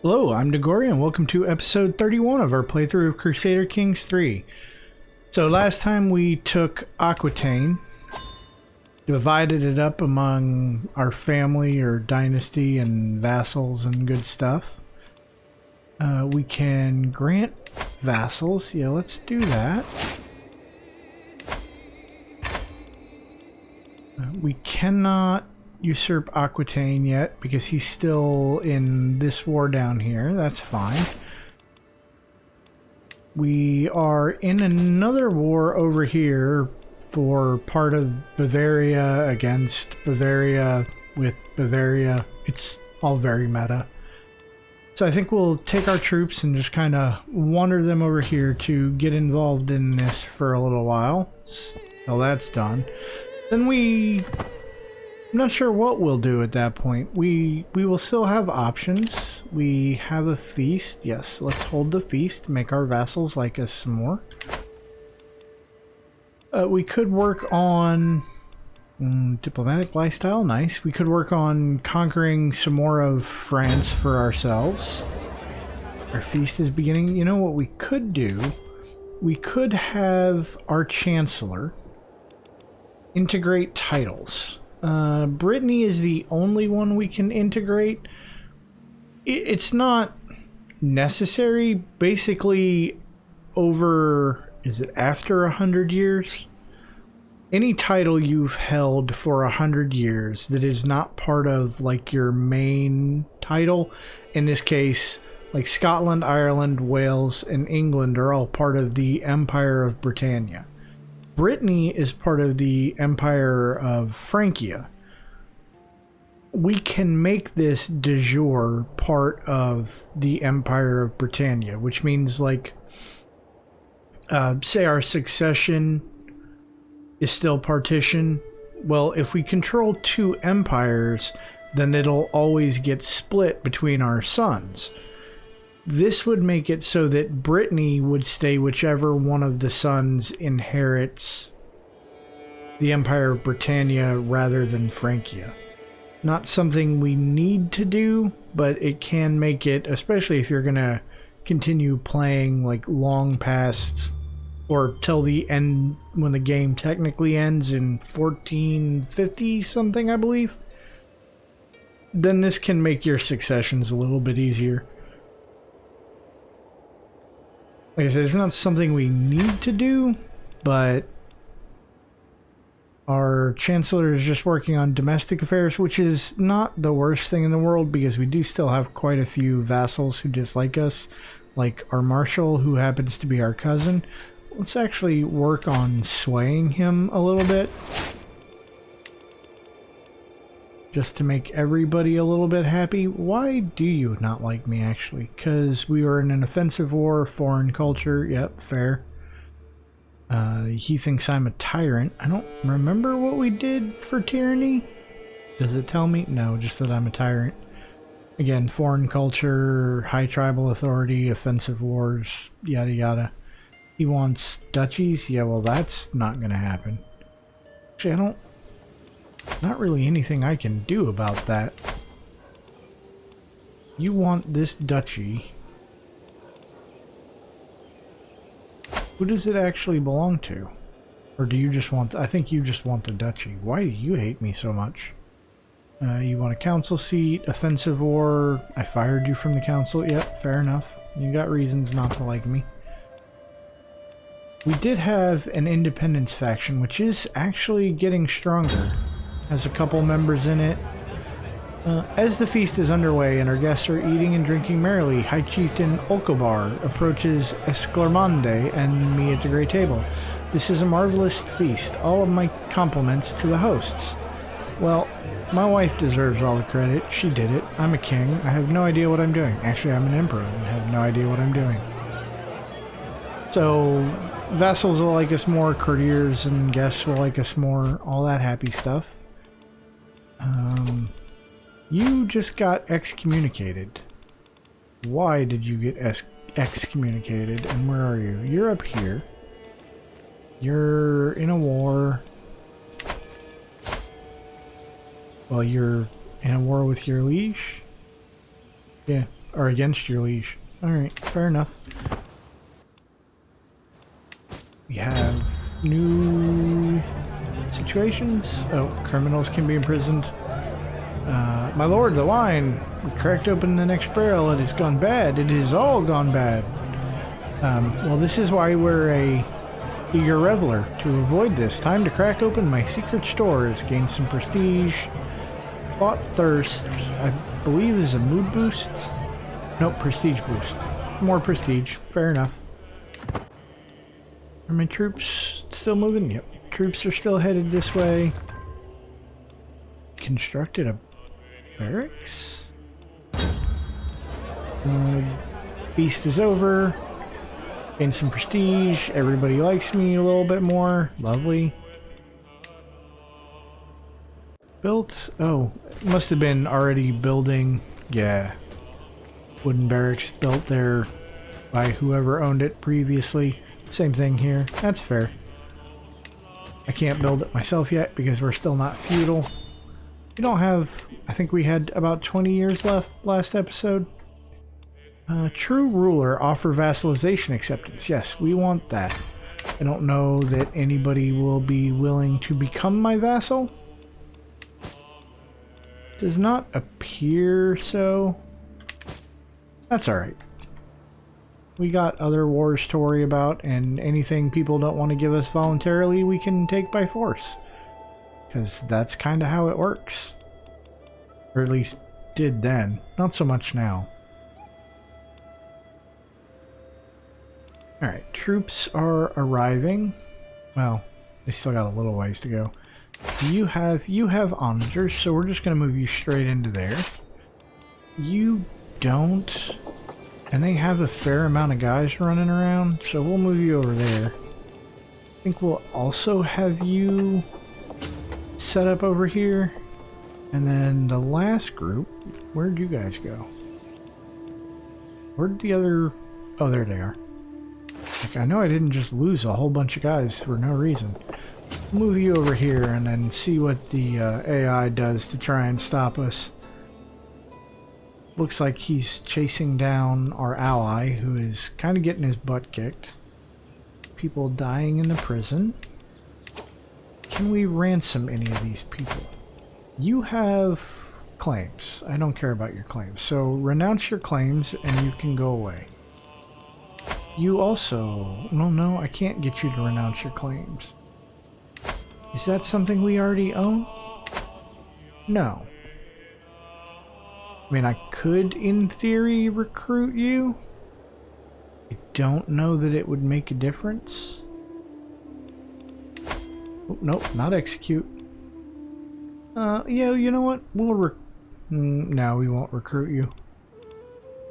Hello, I'm Degori, and welcome to episode 31 of our playthrough of Crusader Kings 3. So last time we took Aquitaine, divided it up among our family or dynasty and vassals and good stuff. We can grant vassals. Yeah, let's do that. We cannot usurp Aquitaine yet because he's still in this war down here. That's fine. We are in another war over here for part of Bavaria against Bavaria with Bavaria. It's all very meta. So I think we'll take our troops and just kind of wander them over here to get involved in this for a little while. So that's done. Then I'm not sure what we'll do at that point. We will still have options. We have a feast. Yes, let's hold the feast. Make our vassals like us some more. We could work on diplomatic lifestyle. Nice. We could work on conquering some more of France for ourselves. Our feast is beginning. You know what we could do? We could have our Chancellor integrate titles. Brittany is the only one we can integrate. It's not necessary. Basically, after 100 years? Any title you've held for 100 years that is not part of, like, your main title, in this case, like Scotland, Ireland, Wales, and England are all part of the Empire of Britannia. Brittany is part of the Empire of Francia. We can make this de jure part of the Empire of Britannia, which means, like, say our succession is still partition. Well, if we control two empires, then it'll always get split between our sons. This would make it so that Brittany would stay whichever one of the sons inherits the Empire of Britannia rather than Francia. Not something we need to do, but it can make it, especially if you're going to continue playing like long past or till the end when the game technically ends in 1450 something, I believe. Then this can make your successions a little bit easier. Like I said, it's not something we need to do, but our Chancellor is just working on domestic affairs, which is not the worst thing in the world because we do still have quite a few vassals who dislike us, like our Marshal, who happens to be our cousin. Let's actually work on swaying him a little bit, just to make everybody a little bit happy. Why do you not like me, actually? Because we were in an offensive war, foreign culture. Yep, fair. He thinks I'm a tyrant. I don't remember what we did for tyranny. Does it tell me? No, just that I'm a tyrant. Again, foreign culture, high tribal authority, offensive wars, yada yada. He wants duchies? Yeah, well, that's not going to happen. Actually, not really anything I can do about that. You want this duchy. Who does it actually belong to? Or do you just want... I think you just want the duchy. Why do you hate me so much? You want a council seat, offensive war. I fired you from the council. Yep, fair enough. You got reasons not to like me. We did have an independence faction, which is actually getting stronger. Has a couple members in it. As the feast is underway and our guests are eating and drinking merrily, High Chieftain Olcobar approaches Esclarmonde and me at the great table. This is a marvelous feast. All of my compliments to the hosts. Well, my wife deserves all the credit. She did it. I'm a king. I have no idea what I'm doing. Actually, I'm an emperor and have no idea what I'm doing. So, vassals will like us more, courtiers and guests will like us more, all that happy stuff. You just got excommunicated. Why did you get excommunicated? And where are you? You're up here. You're in a war. Well, you're in a war with your liege? Yeah, or against your liege. Alright, fair enough. We have new situations. Oh, criminals can be imprisoned. My lord, the wine. We cracked open the next barrel. It has gone bad. It has all gone bad. Well, this is why we're a eager reveler. To avoid this, time to crack open my secret stores. Gain some prestige. Thought thirst. I believe is a mood boost. Nope, prestige boost. More prestige. Fair enough. Are my troops still moving? Yep. Troops are still headed this way. Constructed a barracks? Feast is over. Gain some prestige. Everybody likes me a little bit more. Lovely. Built? Oh, must have been already building. Yeah. Wooden barracks built there by whoever owned it previously. Same thing here. That's fair. I can't build it myself yet because we're still not feudal. We don't have... I think we had about 20 years left last episode. True ruler, offer vassalization acceptance. Yes, we want that. I don't know that anybody will be willing to become my vassal. Does not appear so. That's alright. We got other wars to worry about, and anything people don't want to give us voluntarily, we can take by force. Because that's kind of how it works. Or at least did then. Not so much now. Alright, troops are arriving. Well, they still got a little ways to go. You have onagers, so we're just going to move you straight into there. You don't... And they have a fair amount of guys running around, so we'll move you over there. I think we'll also have you set up over here. And then the last group, where'd you guys go? Where'd the other... Oh, there they are. Like, I know I didn't just lose a whole bunch of guys for no reason. Move you over here and then see what the AI does to try and stop us. Looks like he's chasing down our ally, who is kind of getting his butt kicked. People dying in the prison. Can we ransom any of these people? You have claims. I don't care about your claims. So renounce your claims and you can go away. You also... No, I can't get you to renounce your claims. Is that something we already own? No. I mean, I could, in theory, recruit you. I don't know that it would make a difference. Oh, nope, not execute. Yeah, you know what? We'll no, we won't recruit you.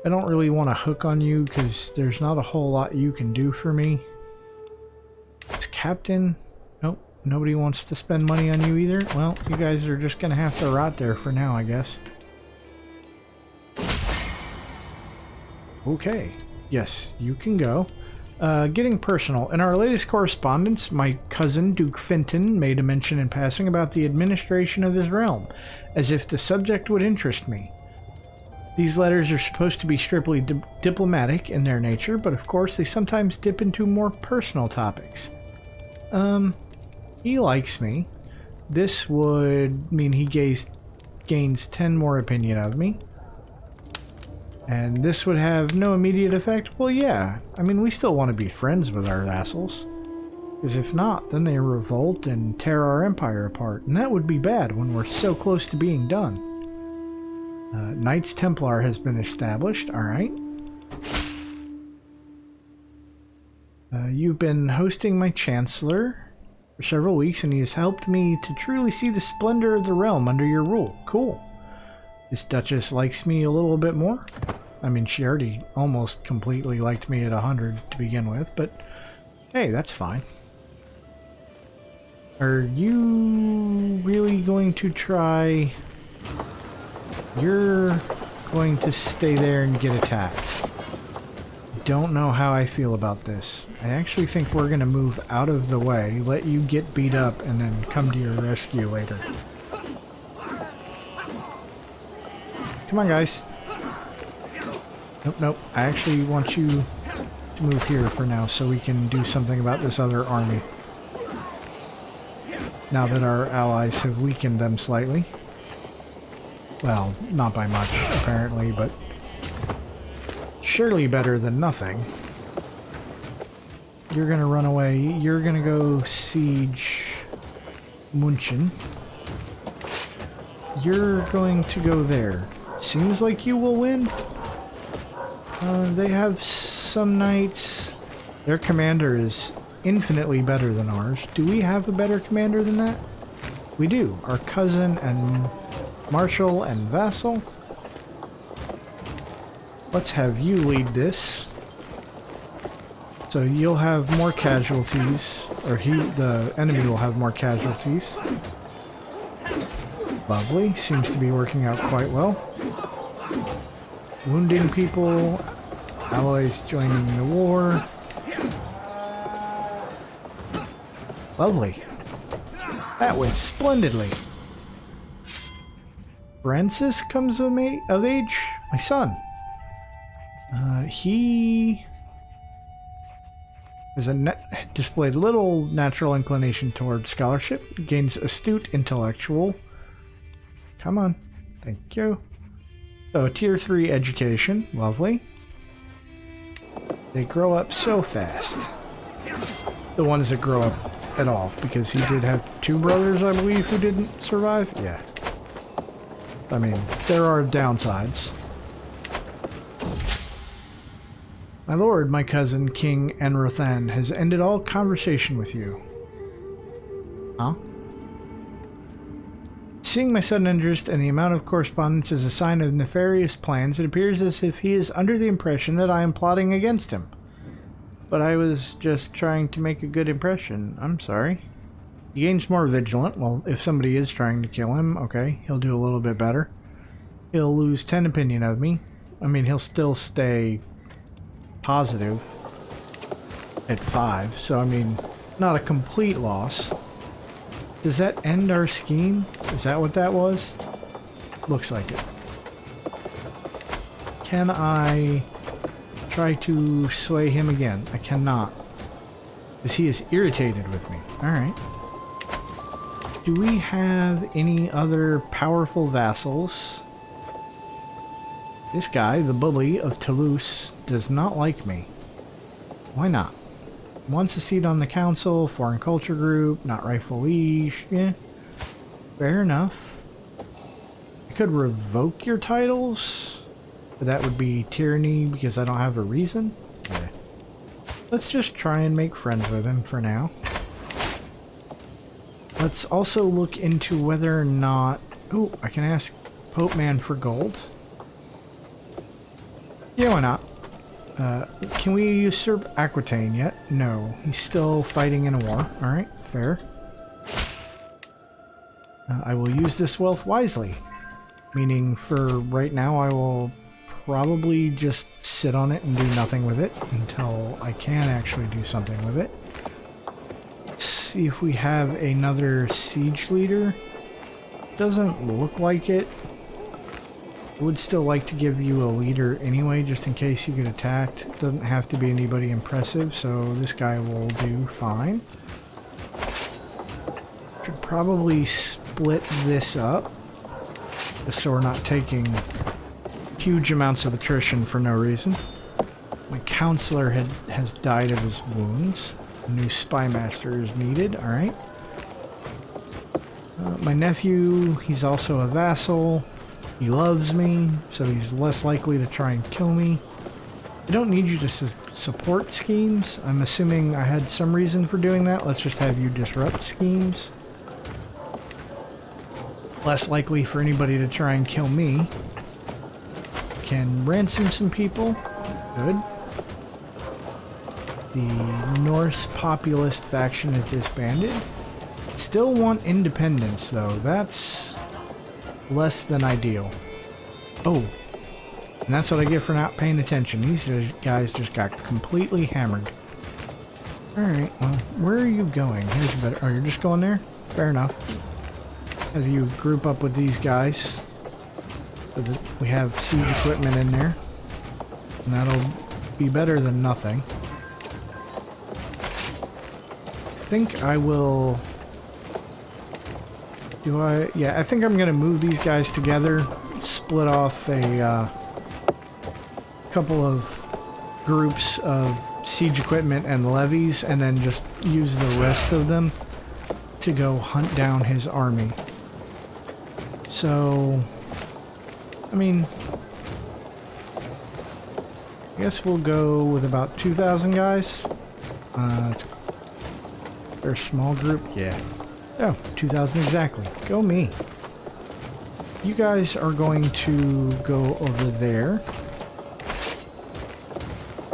I don't really want to hook on you because there's not a whole lot you can do for me. As captain, nope, nobody wants to spend money on you either. Well, you guys are just going to have to rot there for now, I guess. Okay, yes, you can go. Getting personal. In our latest correspondence, my cousin, Duke Fenton, made a mention in passing about the administration of his realm, as if the subject would interest me. These letters are supposed to be strictly diplomatic in their nature, but of course they sometimes dip into more personal topics. He likes me. This would mean he gains 10 more opinion of me. And this would have no immediate effect? Well, yeah. I mean, we still want to be friends with our vassals. Because if not, then they revolt and tear our empire apart. And that would be bad when we're so close to being done. Knights Templar has been established. Alright. You've been hosting my Chancellor for several weeks, and he has helped me to truly see the splendor of the realm under your rule. Cool. This Duchess likes me a little bit more. I mean, she already almost completely liked me at 100 to begin with, but hey, that's fine. Are you really going to try... You're going to stay there and get attacked. Don't know how I feel about this. I actually think we're going to move out of the way, let you get beat up, and then come to your rescue later. Come on, guys. Nope, nope. I actually want you to move here for now so we can do something about this other army. Now that our allies have weakened them slightly. Well, not by much, apparently, but surely better than nothing. You're gonna run away. You're gonna go siege München. You're going to go there. Seems like you will win. They have some knights. Their commander is infinitely better than ours. Do we have a better commander than that? We do. Our cousin and marshal and vassal. Let's have you lead this. So you'll have more casualties, or the enemy will have more casualties. Lovely. Seems to be working out quite well. Wounding people. Allies joining the war. Lovely. That went splendidly. Francis comes of age? My son. He has displayed little natural inclination toward scholarship. Gains astute intellectual. Come on. Thank you. So, tier 3 education. Lovely. They grow up so fast. The ones that grow up at all. Because he did have 2 brothers, I believe, who didn't survive. Yeah. I mean, there are downsides. My lord, my cousin, King Enrothan, has ended all conversation with you. Huh? Seeing my sudden interest and the amount of correspondence as a sign of nefarious plans, it appears as if he is under the impression that I am plotting against him. But I was just trying to make a good impression. I'm sorry. He gains more vigilant. Well, if somebody is trying to kill him, okay, he'll do a little bit better. He'll lose 10 opinion of me. I mean, he'll still stay positive at 5, so I mean, not a complete loss. Does that end our scheme? Is that what that was? Looks like it. Can I try to sway him again? I cannot. Because he is irritated with me. Alright. Do we have any other powerful vassals? This guy, the bully of Toulouse, does not like me. Why not? Wants a seat on the council, foreign culture group, not rightful liege. Yeah, fair enough. I could revoke your titles, but that would be tyranny because I don't have a reason. Yeah. Let's just try and make friends with him for now. Let's also look into whether or not... Oh, I can ask Pope Man for gold. Yeah, why not? Can we usurp Aquitaine yet? No. He's still fighting in a war. Alright, fair. I will use this wealth wisely. Meaning, for right now, I will probably just sit on it and do nothing with it until I can actually do something with it. See if we have another siege leader. Doesn't look like it. I would still like to give you a leader anyway, just in case you get attacked. Doesn't have to be anybody impressive, so this guy will do fine. Should probably split this up, just so we're not taking huge amounts of attrition for no reason. My counselor has died of his wounds. A new spy master is needed, alright. My nephew, he's also a vassal. He loves me, so he's less likely to try and kill me. I don't need you to support schemes. I'm assuming I had some reason for doing that. Let's just have you disrupt schemes. Less likely for anybody to try and kill me. Can ransom some people. Good. The Norse populist faction is disbanded. Still want independence, though. That's less than ideal. Oh, and that's what I get for not paying attention. These guys just got completely hammered. Alright, well, where are you going? Here's better. Oh, you're just going there? Fair enough. Have you group up with these guys so that we have siege equipment in there. And that'll be better than nothing. I think I will... Do I... Yeah, I think I'm going to move these guys together. Split off a couple of groups of siege equipment and levies, and then just use the rest of them to go hunt down his army. So, I mean, I guess we'll go with about 2,000 guys. They're a small group, yeah. Oh, 2,000 exactly. Go me. You guys are going to go over there.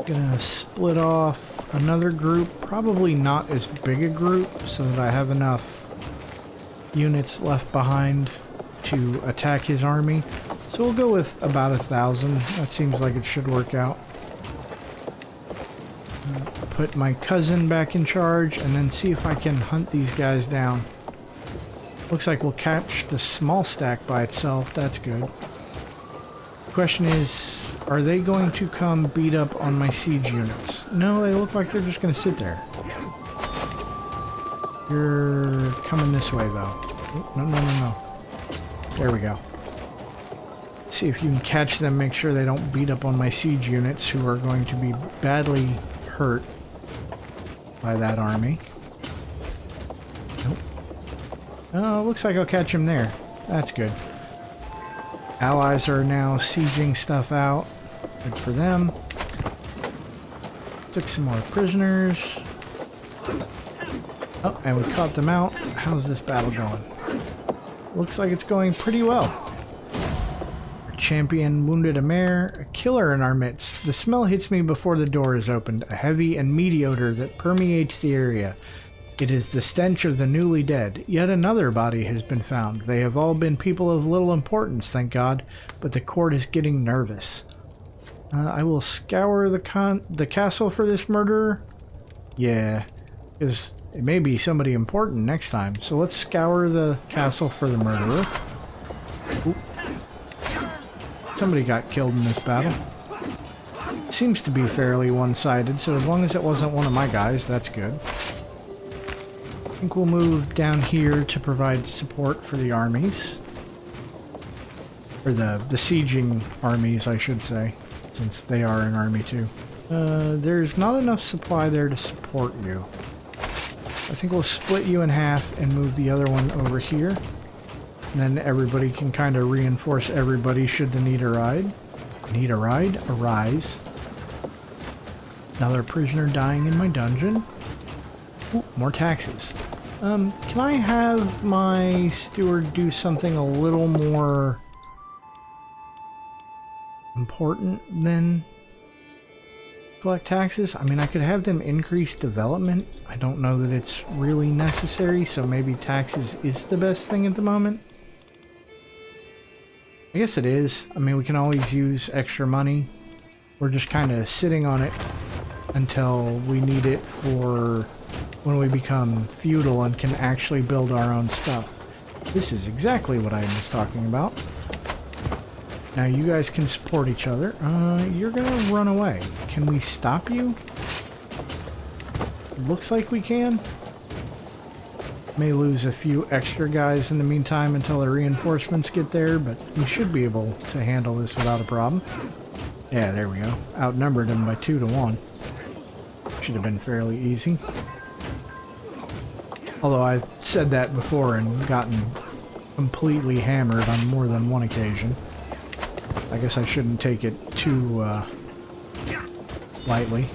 Gonna split off another group, probably not as big a group, so that I have enough units left behind to attack his army. So we'll go with about 1,000. That seems like it should work out. Put my cousin back in charge and then see if I can hunt these guys down. Looks like we'll catch the small stack by itself. That's good. The question is, are they going to come beat up on my siege units? No, they look like they're just going to sit there. You're coming this way, though. No. There we go. See if you can catch them, make sure they don't beat up on my siege units, who are going to be badly hurt by that army. Nope. Oh, looks like I'll catch him there. That's good. Allies are now sieging stuff out. Good for them. Took some more prisoners. Oh, and we caught them out. How's this battle going? Looks like it's going pretty well. Our champion wounded a mare, a killer in our midst. The smell hits me before the door is opened, a heavy and meaty odor that permeates the area. It is the stench of the newly dead. Yet another body has been found. They have all been people of little importance, thank God, but the court is getting nervous. I will scour the castle for this murderer. Yeah, because it may be somebody important next time. So let's scour the castle for the murderer. Oop. Somebody got killed in this battle. Seems to be fairly one-sided, so as long as it wasn't one of my guys, that's good. I think we'll move down here to provide support for the armies. Or the sieging armies, I should say, since they are an army too. There's not enough supply there to support you. I think we'll split you in half and move the other one over here. And then everybody can kind of reinforce everybody should the need arise. Arise. Another prisoner dying in my dungeon. Ooh, more taxes. Can I have my steward do something a little more important than collect taxes? I mean, I could have them increase development. I don't know that it's really necessary, so maybe taxes is the best thing at the moment. I guess it is. I mean, we can always use extra money. We're just kind of sitting on it until we need it for when we become feudal and can actually build our own stuff. This is exactly what I was talking about. Now you guys can support each other. You're gonna run away. Can we stop you? Looks like we can. May lose a few extra guys in the meantime until the reinforcements get there, but we should be able to handle this without a problem. Yeah, there we go. Outnumbered them by 2 to 1. Should have been fairly easy. Although I've said that before and gotten completely hammered on more than one occasion. I guess I shouldn't take it too lightly.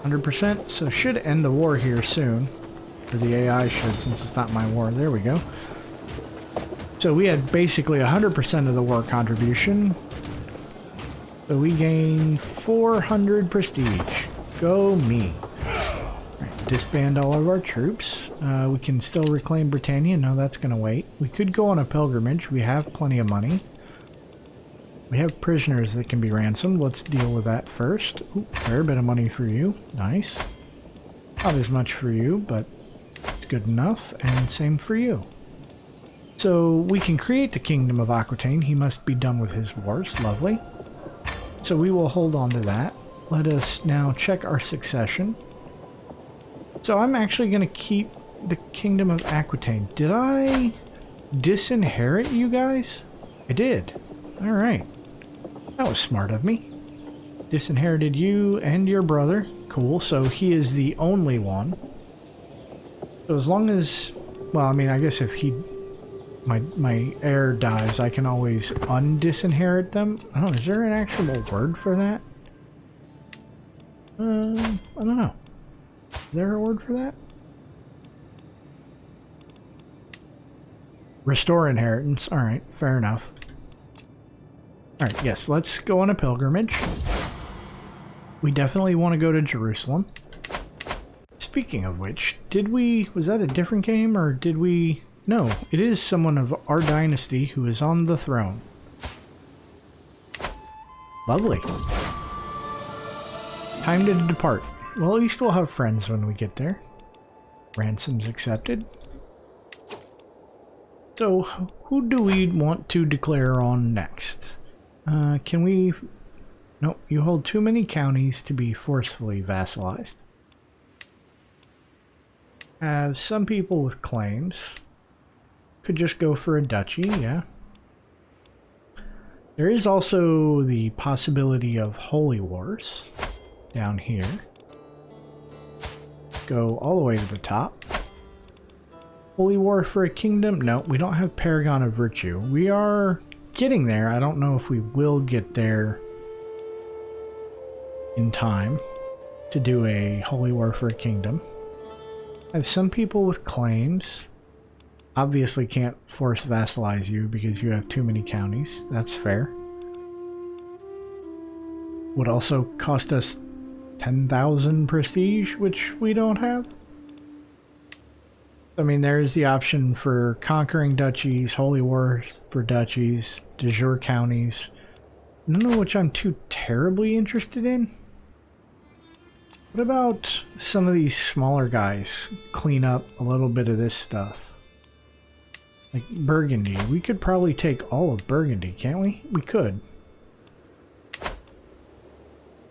100%, so should end the war here soon. Or the AI should, since it's not my war. There we go. So we had basically 100% of the war contribution. So we gain 400 prestige. Go me. Right, disband all of our troops. We can still reclaim Britannia. No, that's going to wait. We could go on a pilgrimage. We have plenty of money. We have prisoners that can be ransomed. Let's deal with that first. Ooh, fair bit of money for you. Nice. Not as much for you, but it's good enough. And same for you. So we can create the Kingdom of Aquitaine. He must be done with his wars. Lovely. so we will hold on to that. Let us now check our succession. So I'm actually going to keep the Kingdom of Aquitaine. Did I disinherit you guys? I did. Alright. That was smart of me. Disinherited you and your brother. Cool, so he is the only one. So as long as... Well, I mean, I guess if he... My heir dies, I can always undisinherit them. Oh, is there an actual word for that? I don't know. Is there a word for that? Restore inheritance. Alright, fair enough. Alright, yes, let's go on a pilgrimage. We definitely want to go to Jerusalem. Speaking of which, was that a different game, or did we... No, it is someone of our dynasty who is on the throne. Lovely. Time to depart. Well, at least we'll have friends when we get there. Ransoms accepted. So, who do we want to declare on next? Can we... Nope, you hold too many counties to be forcefully vassalized. Have some people with claims. Could just go for a duchy, yeah. There is also the possibility of holy wars down here. Go all the way to the top. Holy war for a kingdom? No, we don't have Paragon of Virtue. We are getting there. I don't know if we will get there in time to do a holy war for a kingdom. I have some people with claims. Obviously can't force vassalize you because you have too many counties. That's fair. Would also cost us 10,000 prestige, which we don't have. I mean, there is the option for conquering duchies, holy wars for duchies, de jure counties. None of which I'm too terribly interested in. What about some of these smaller guys? Clean up a little bit of this stuff. Like Burgundy. We could probably take all of Burgundy, can't we? We could.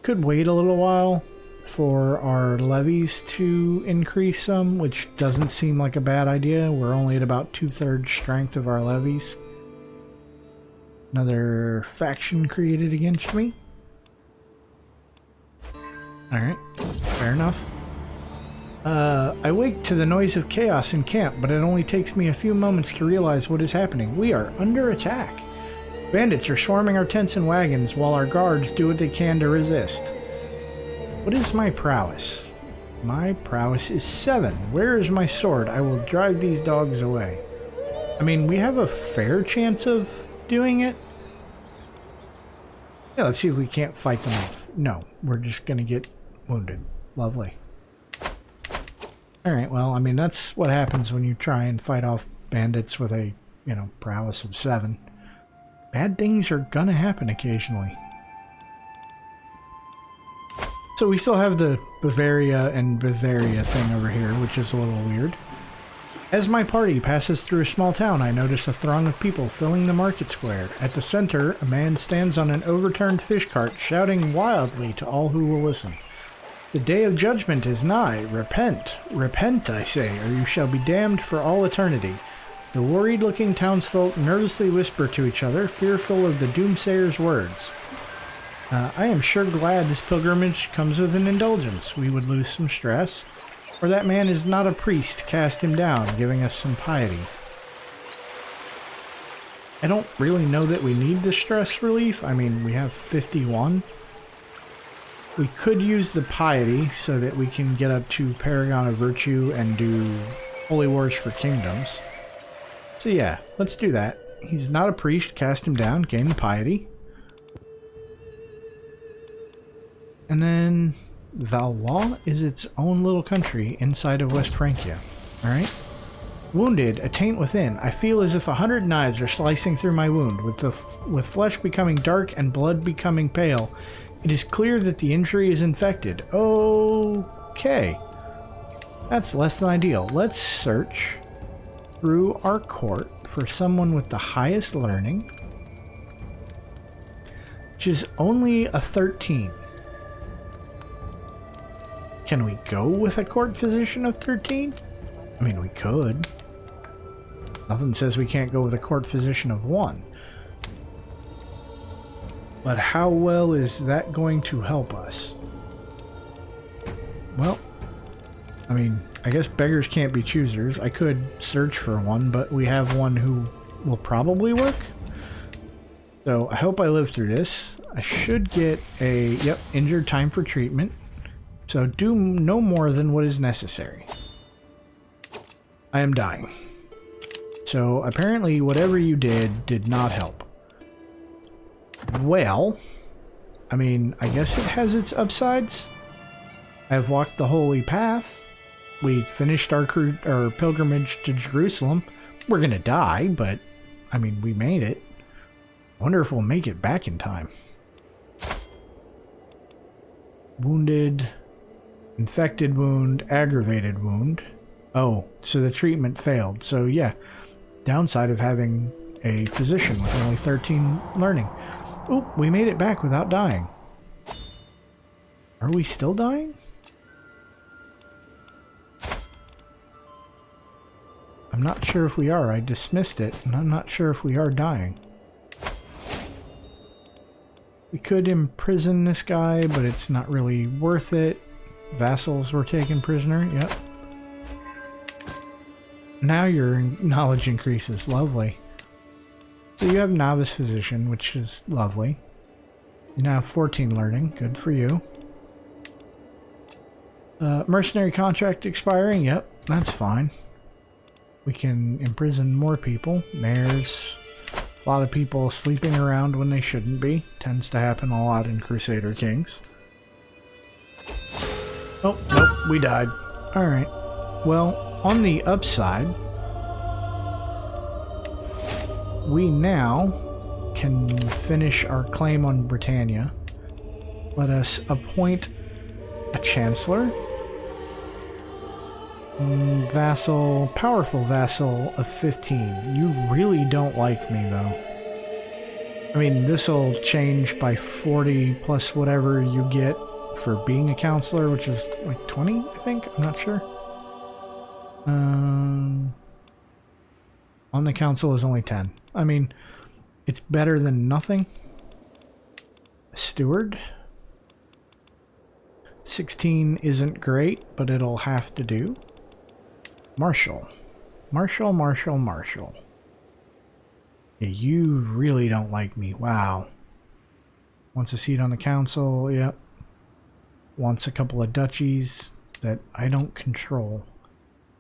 Could wait a little while for our levies to increase some, which doesn't seem like a bad idea. We're only at about 2/3 strength of our levies. Another faction created against me. Alright, fair enough. I wake to the noise of chaos in camp, but it only takes me a few moments to realize what is happening. We are under attack. Bandits are swarming our tents and wagons while our guards do what they can to resist. What is my prowess? My prowess is 7. Where is my sword? I will drive these dogs away. I mean, we have a fair chance of doing it. Yeah, let's see if we can't fight them off. No, we're just gonna get wounded. Lovely. Alright, well, I mean, that's what happens when you try and fight off bandits with a, prowess of 7. Bad things are gonna happen occasionally. So we still have the Bavaria and Bavaria thing over here, which is a little weird. As my party passes through a small town, I notice a throng of people filling the market square. At the center, a man stands on an overturned fish cart, shouting wildly to all who will listen. The day of judgment is nigh. Repent, repent, I say, or you shall be damned for all eternity. The worried-looking townsfolk nervously whisper to each other, fearful of the doomsayer's words. I am sure glad this pilgrimage comes with an indulgence. We would lose some stress. Or that man is not a priest, cast him down, giving us some piety. I don't really know that we need the stress relief. I mean, we have 51. We could use the piety so that we can get up to Paragon of Virtue and do Holy Wars for Kingdoms. So yeah, let's do that. He's not a priest, cast him down, gain the piety. And then Valois is its own little country inside of West Francia. Alright? Wounded, a taint within. I feel as if 100 knives are slicing through my wound, with flesh becoming dark and blood becoming pale. It is clear that the injury is infected. Okay. That's less than ideal. Let's search through our court for someone with the highest learning, which which is only a 13. Can we go with a court physician of 13? I mean, we could. Nothing says we can't go with a court physician of 1. But how well is that going to help us? Well, I mean, I guess beggars can't be choosers. I could search for one, but we have one who will probably work. So I hope I live through this. I should get a, yep, injured time for treatment. So do no more than what is necessary. I am dying. So apparently whatever you did not help. Well, I mean, I guess it has its upsides. I've walked the holy path. We finished our pilgrimage to Jerusalem. We're gonna die, but I mean, we made it. I wonder if we'll make it back in time. Wounded, infected wound, aggravated wound. Oh, so the treatment failed. So yeah, downside of having a physician with only 13 learning. Oh, we made it back without dying. Are we still dying? I'm not sure if we are. I dismissed it, and I'm not sure if we are dying. We could imprison this guy, but it's not really worth it. Vassals were taken prisoner. Yep. Now your knowledge increases. Lovely. So you have novice physician, which is lovely. You now have 14 learning. Good for you. Mercenary contract expiring. Yep, that's fine. We can imprison more people. Mayors. A lot of people sleeping around when they shouldn't be. Tends to happen a lot in Crusader Kings. Oh, nope, we died. Alright. Well, on the upside, we now can finish our claim on Britannia. Let us appoint a Chancellor. Vassal, powerful vassal of 15. You really don't like me, though. I mean, this'll change by 40 plus whatever you get for being a counselor, which is like 20, I think? I'm not sure. On the council is only 10. I mean, it's better than nothing. Steward. 16 isn't great, but it'll have to do. Marshal. Marshal, Marshal, Marshal. Yeah, you really don't like me. Wow. Wants a seat on the council. Yep. Wants a couple of duchies that I don't control.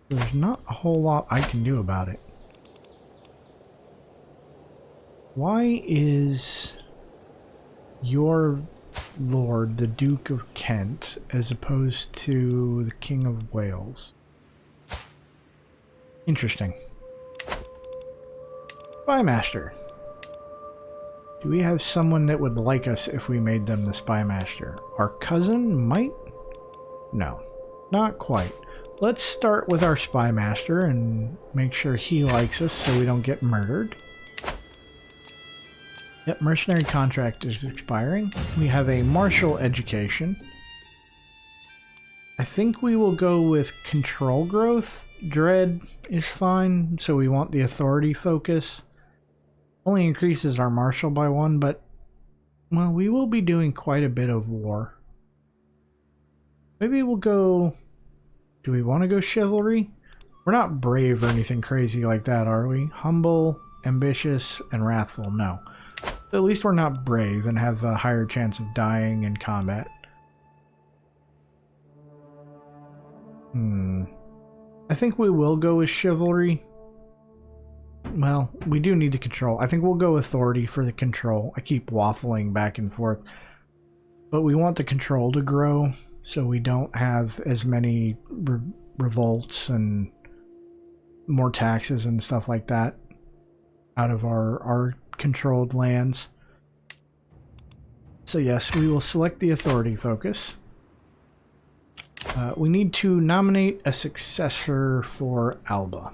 There's not a whole lot I can do about it. Why is your lord the Duke of Kent as opposed to the King of Wales? Interesting. Spymaster. Do we have someone that would like us if we made them the Spymaster? Our cousin might? No, not quite. Let's start with our Spymaster and make sure he likes us so we don't get murdered. Yep, mercenary contract is expiring. We have a martial education. I think we will go with control growth. Dread is fine, so we want the authority focus. Only increases our martial by 1, but, well, we will be doing quite a bit of war. Maybe we'll go... Do we want to go chivalry? We're not brave or anything crazy like that, are we? Humble, ambitious, and wrathful, no. At least we're not brave and have a higher chance of dying in combat. I think we will go with chivalry. Well, we do need to control. I think we'll go authority for the control. I keep waffling back and forth. But we want the control to grow so we don't have as many revolts and more taxes and stuff like that out of our controlled lands. So yes, we will select the authority focus. We need to nominate a successor for Alba.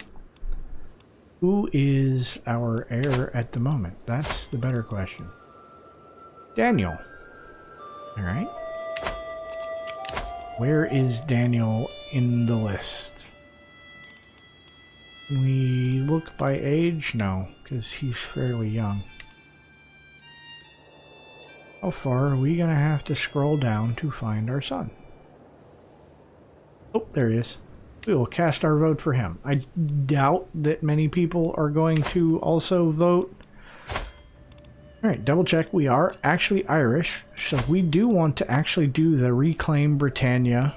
Who is our heir at the moment? That's the better question. Daniel. Alright. Where is Daniel in the list? Can we look by age? No, because he's fairly young. How far are we going to have to scroll down to find our son? Oh, there he is. We will cast our vote for him. I doubt that many people are going to also vote. Alright, double check. We are actually Irish, so we do want to actually do the Reclaim Britannia.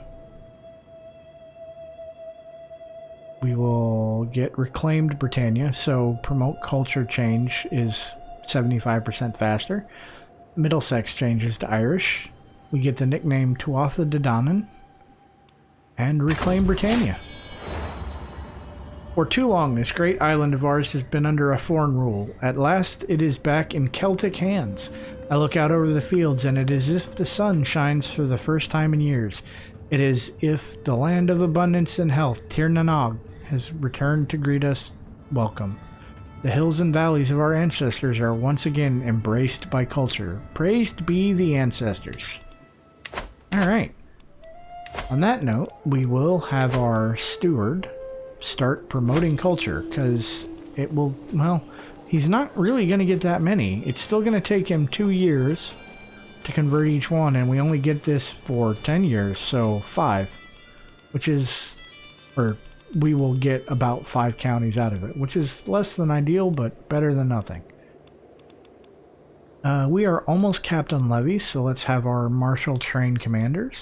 We will get Reclaimed Britannia, so promote culture change is 75% faster. Middlesex changes to Irish. We get the nickname Tuatha De Danann. And Reclaim Britannia. For too long, this great island of ours has been under a foreign rule. At last, it is back in Celtic hands. I look out over the fields, and it is as if the sun shines for the first time in years. It is as if the land of abundance and health, Tir na Nog, has returned to greet us welcome. The hills and valleys of our ancestors are once again embraced by culture. Praised be the ancestors. Alright. On that note, we will have our steward start promoting culture, because it will, well, he's not really going to get that many. It's still going to take him 2 years to convert each one, and we only get this for 10 years, so 5, which is, or we will get about 5 counties out of it, which is less than ideal, but better than nothing. We are almost capped on levies, so let's have our martial train commanders.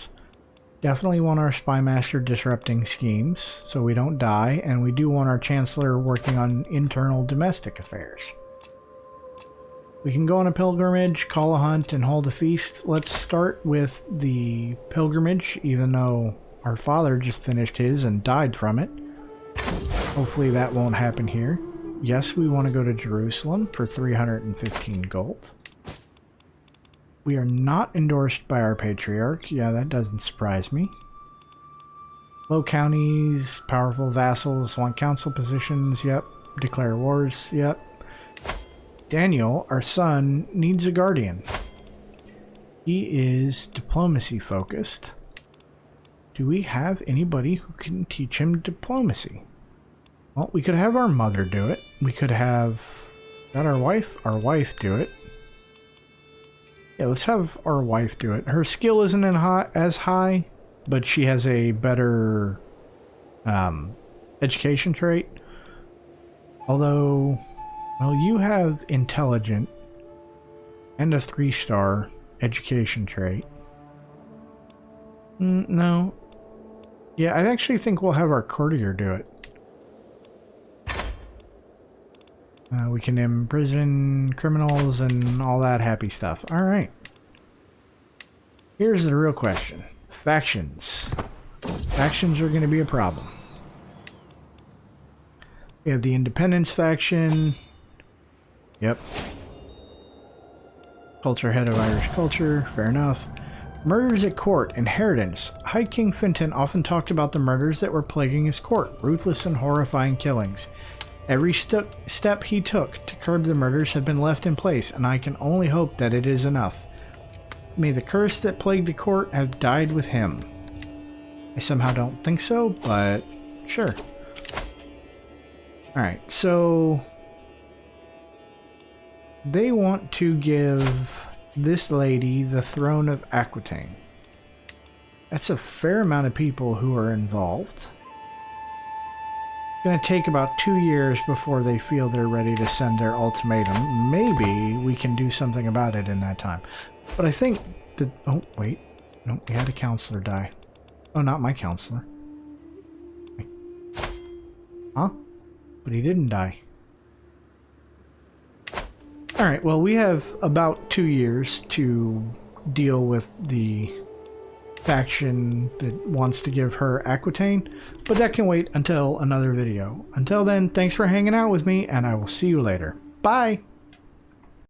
Definitely want our spymaster disrupting schemes so we don't die, and we do want our chancellor working on internal domestic affairs. We can go on a pilgrimage, call a hunt, and hold a feast. Let's start with the pilgrimage, even though our father just finished his and died from it. Hopefully that won't happen here. Yes, we want to go to Jerusalem for 315 gold. We are not endorsed by our patriarch. Yeah, that doesn't surprise me. Low counties, powerful vassals, want council positions, yep. Declare wars, yep. Daniel, our son, needs a guardian. He is diplomacy focused. Do we have anybody who can teach him diplomacy? Well, we could have our mother do it. We could have... Is that our wife? Our wife do it. Yeah, let's have our wife do it. Her skill isn't as high, but she has a better education trait. Although, well, you have intelligent and a 3-star education trait. No. Yeah, I actually think we'll have our courtier do it. We can imprison criminals and all that happy stuff. Alright. Here's the real question. Factions. Factions are going to be a problem. We have the Independence faction. Yep. Culture head of Irish culture. Fair enough. Murders at court. Inheritance. High King Fintan often talked about the murders that were plaguing his court. Ruthless and horrifying killings. Every step he took to curb the murders have been left in place, and I can only hope that it is enough. May the curse that plagued the court have died with him. I somehow don't think so, but sure. Alright, so they want to give this lady the throne of Aquitaine. That's a fair amount of people who are involved. It's going to take about 2 years before they feel they're ready to send their ultimatum. Maybe we can do something about it in that time. But I think that... Oh, wait. No, we had a counselor die. Oh, not my counselor. Huh? But he didn't die. Alright, well, we have about 2 years to deal with the faction that wants to give her Aquitaine, but that can wait until another video. Until then, thanks for hanging out with me, and I will see you later. Bye!